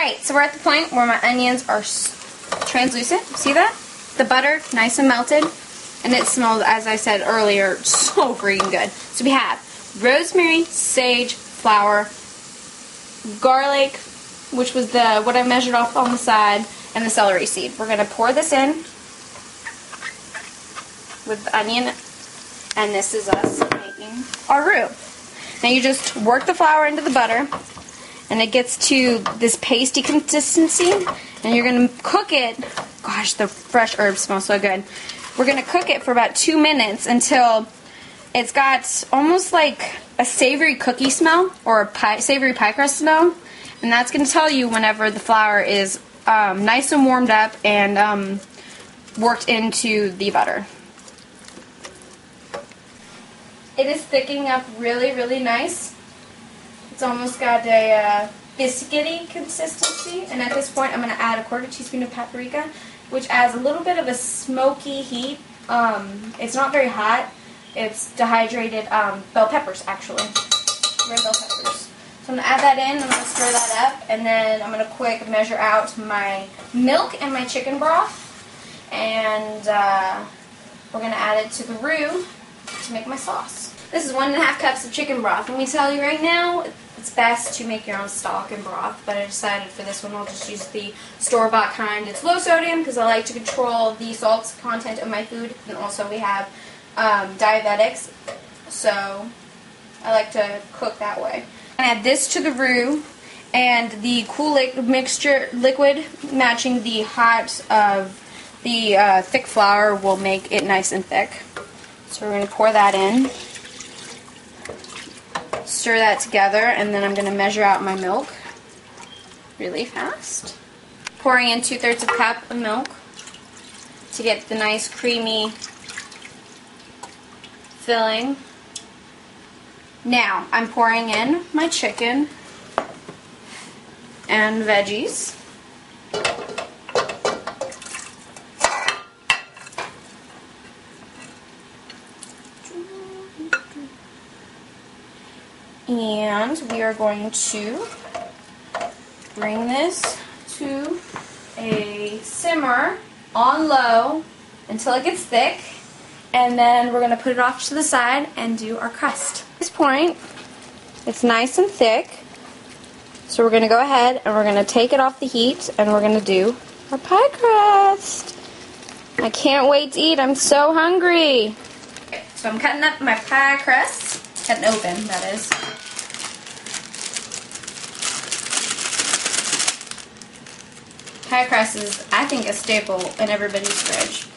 Alright, so we're at the point where my onions are translucent. See that? The butter, nice and melted. And it smells, as I said earlier, so freaking good. So we have rosemary, sage, flour, garlic, which was what I measured off on the side, and the celery seed. We're going to pour this in with the onion, and this is us making our roux. Now you just work the flour into the butter, and it gets to this pasty consistency, and you're going to cook it. Gosh, the fresh herbs smell so good. We're going to cook it for about 2 minutes until it's got almost like a savory cookie smell or a savory pie crust smell, and that's going to tell you whenever the flour is nice and warmed up and worked into the butter. It is thickening up really, really nice. It's almost got a biscuity consistency, and at this point I'm going to add a 1/4 teaspoon of paprika, which adds a little bit of a smoky heat. It's not very hot. It's dehydrated bell peppers, actually. Red bell peppers. So I'm going to add that in, I'm going to stir that up, and then I'm going to quick measure out my milk and my chicken broth, and we're going to add it to the roux to make my sauce. This is 1½ cups of chicken broth. Let me tell you right now, it's best to make your own stock and broth, but I decided for this one I'll just use the store-bought kind. It's low sodium because I like to control the salt content of my food, and also we have diabetics, so I like to cook that way. I add this to the roux, and the cool liquid matching the hot of the thick flour will make it nice and thick. So we're going to pour that in, stir that together, and then I'm going to measure out my milk really fast. Pouring in 2/3 cup of milk to get the nice creamy filling. Now I'm pouring in my chicken and veggies. And we are going to bring this to a simmer on low until it gets thick, and then we're going to put it off to the side and do our crust. At this point, it's nice and thick, so we're going to go ahead and we're going to take it off the heat, and we're going to do our pie crust. I can't wait to eat. I'm so hungry. Okay, so I'm cutting up my pie crust. Cutting open, that is. Pie crust is, I think, a staple in everybody's fridge.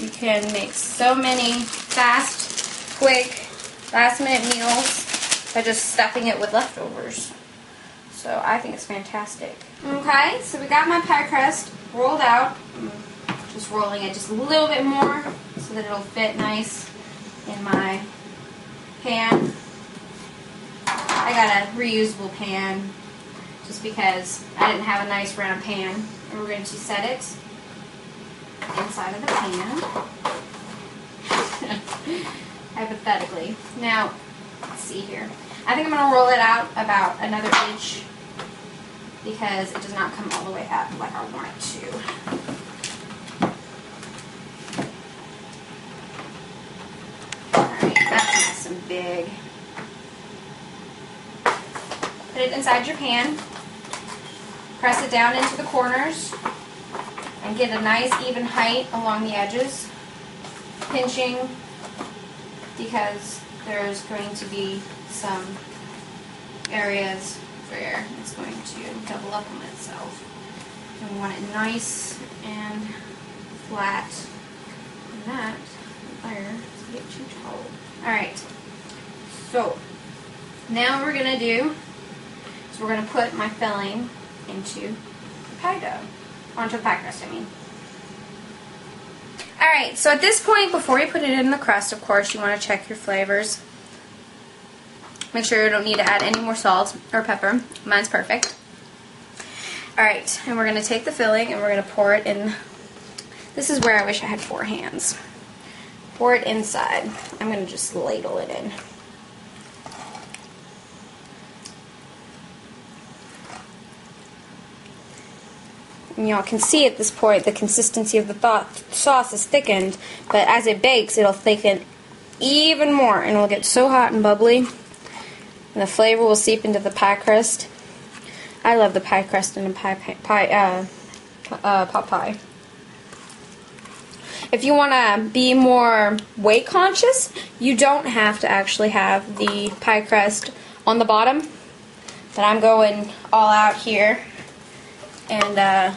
You can make so many fast, quick, last-minute meals by just stuffing it with leftovers. So I think it's fantastic. Okay, so we got my pie crust rolled out. Just rolling it just a little bit more so that it'll fit nice in my pan. I got a reusable pan just because I didn't have a nice round pan. And we're going to set it inside of the pan. Hypothetically. Now, let's see here. I think I'm going to roll it out about another inch because it does not come all the way up like I want it to. Alright, that's nice and big. Put it inside your pan. Press it down into the corners and get a nice even height along the edges. Pinching because there's going to be some areas where it's going to double up on itself. And we want it nice and flat. And that fire to get too tall. Alright, so now what we're going to do is we're going to put my filling into the pie dough. Onto the pie crust, I mean. Alright, so at this point, before you put it in the crust, of course, you want to check your flavors. Make sure you don't need to add any more salt or pepper. Mine's perfect. Alright, and we're going to take the filling and we're going to pour it in. This is where I wish I had 4 hands. Pour it inside. I'm going to just ladle it in. And y'all can see at this point the consistency of the sauce is thickened, but as it bakes, it'll thicken even more, and it'll get so hot and bubbly, and the flavor will seep into the pie crust. I love the pie crust in a pot pie. If you want to be more weight conscious, you don't have to actually have the pie crust on the bottom. But I'm going all out here, and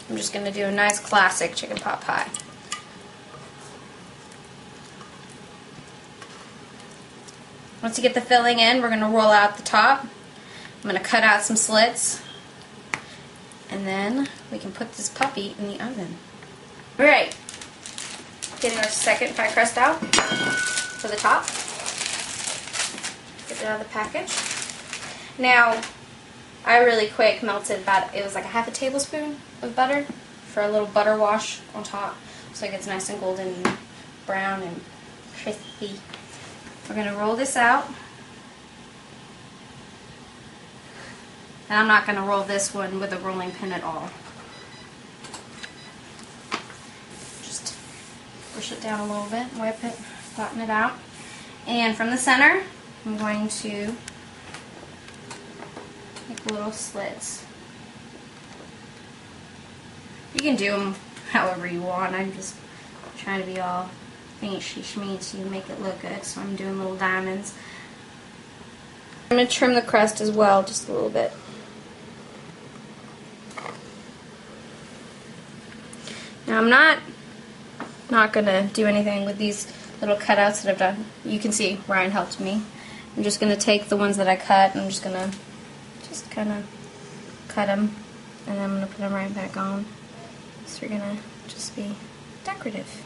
I'm just going to do a nice classic chicken pot pie. Once you get the filling in, we're going to roll out the top. I'm going to cut out some slits, and then we can put this puppy in the oven. Alright. Getting our second pie crust out for the top. Get it out of the package. Now, I really quick melted about, it was like a half a tablespoon of butter for a little butter wash on top, so it gets nice and golden and brown and crispy. We're going to roll this out. And I'm not going to roll this one with a rolling pin at all. Push it down a little bit, wipe it, flatten it out. And from the center, I'm going to make little slits. You can do them however you want. I'm just trying to be all fancy schmancy to make it look good, so I'm doing little diamonds. I'm going to trim the crust as well, just a little bit. Now I'm not going to do anything with these little cutouts that I've done. You can see Ryan helped me. I'm just going to take the ones that I cut, and I'm just going to kind of cut them, and then I'm going to put them right back on. So they're going to just be decorative.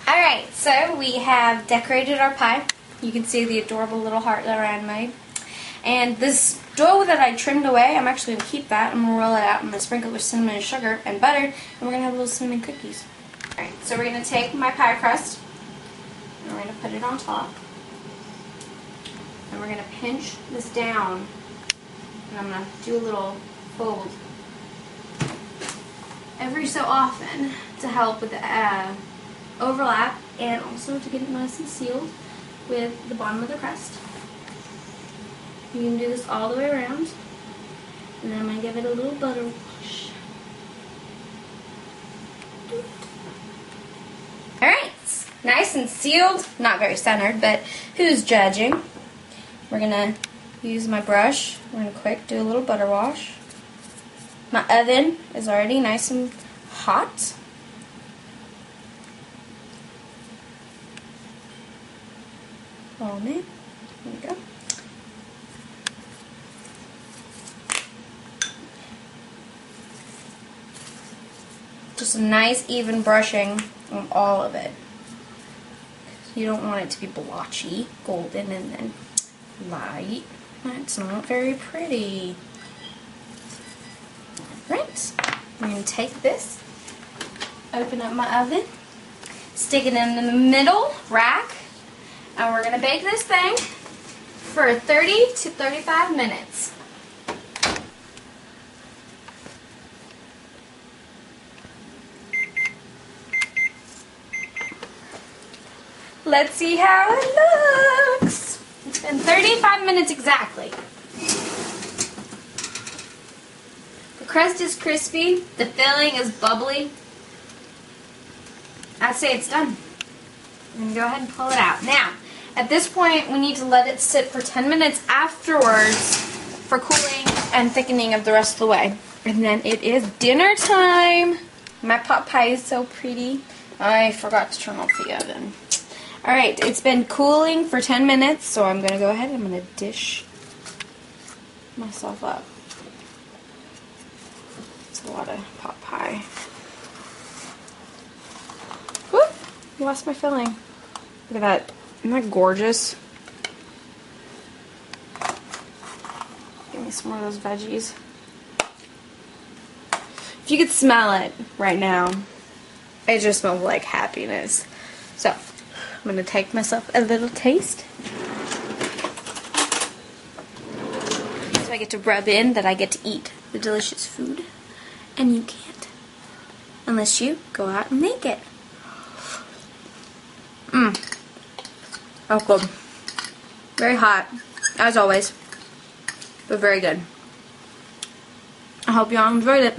Alright, so we have decorated our pie. You can see the adorable little heart that Ryan made. And this dough that I trimmed away, I'm actually going to keep that. I'm going to roll it out. I'm going to sprinkle it with cinnamon and sugar and butter, and we're going to have little cinnamon cookies. Alright, so we're going to take my pie crust, and we're going to put it on top. And we're going to pinch this down, and I'm going to do a little fold every so often to help with the overlap, and also to get it nice and sealed with the bottom of the crust. You can do this all the way around, and then I'm going to give it a little butter wash. Alright, nice and sealed, not very centered, but who's judging? We're going to use my brush, we're going to quick do a little butter wash. My oven is already nice and hot. Oh man, there we go. Just a nice even brushing on all of it. You don't want it to be blotchy, golden, and then light. That's not very pretty. Alright, I'm going to take this, open up my oven, stick it in the middle rack, and we're going to bake this thing for 30 to 35 minutes. Let's see how it looks. It's been 35 minutes exactly. The crust is crispy. The filling is bubbly. I'd say it's done. I'm going to go ahead and pull it out. Now, at this point, we need to let it sit for 10 minutes afterwards for cooling and thickening of the rest of the way. And then it is dinner time. My pot pie is so pretty. I forgot to turn off the oven. Alright, it's been cooling for 10 minutes, so I'm going to go ahead and I'm going to dish myself up. It's a lot of pot pie. Whoop! Lost my filling. Look at that. Isn't that gorgeous? Give me some more of those veggies. If you could smell it right now, it just smells like happiness. So, I'm going to take myself a little taste. I get to rub in that I get to eat the delicious food. And you can't. Unless you go out and make it. Oh, good. Very hot, as always. But very good. I hope y'all enjoyed it.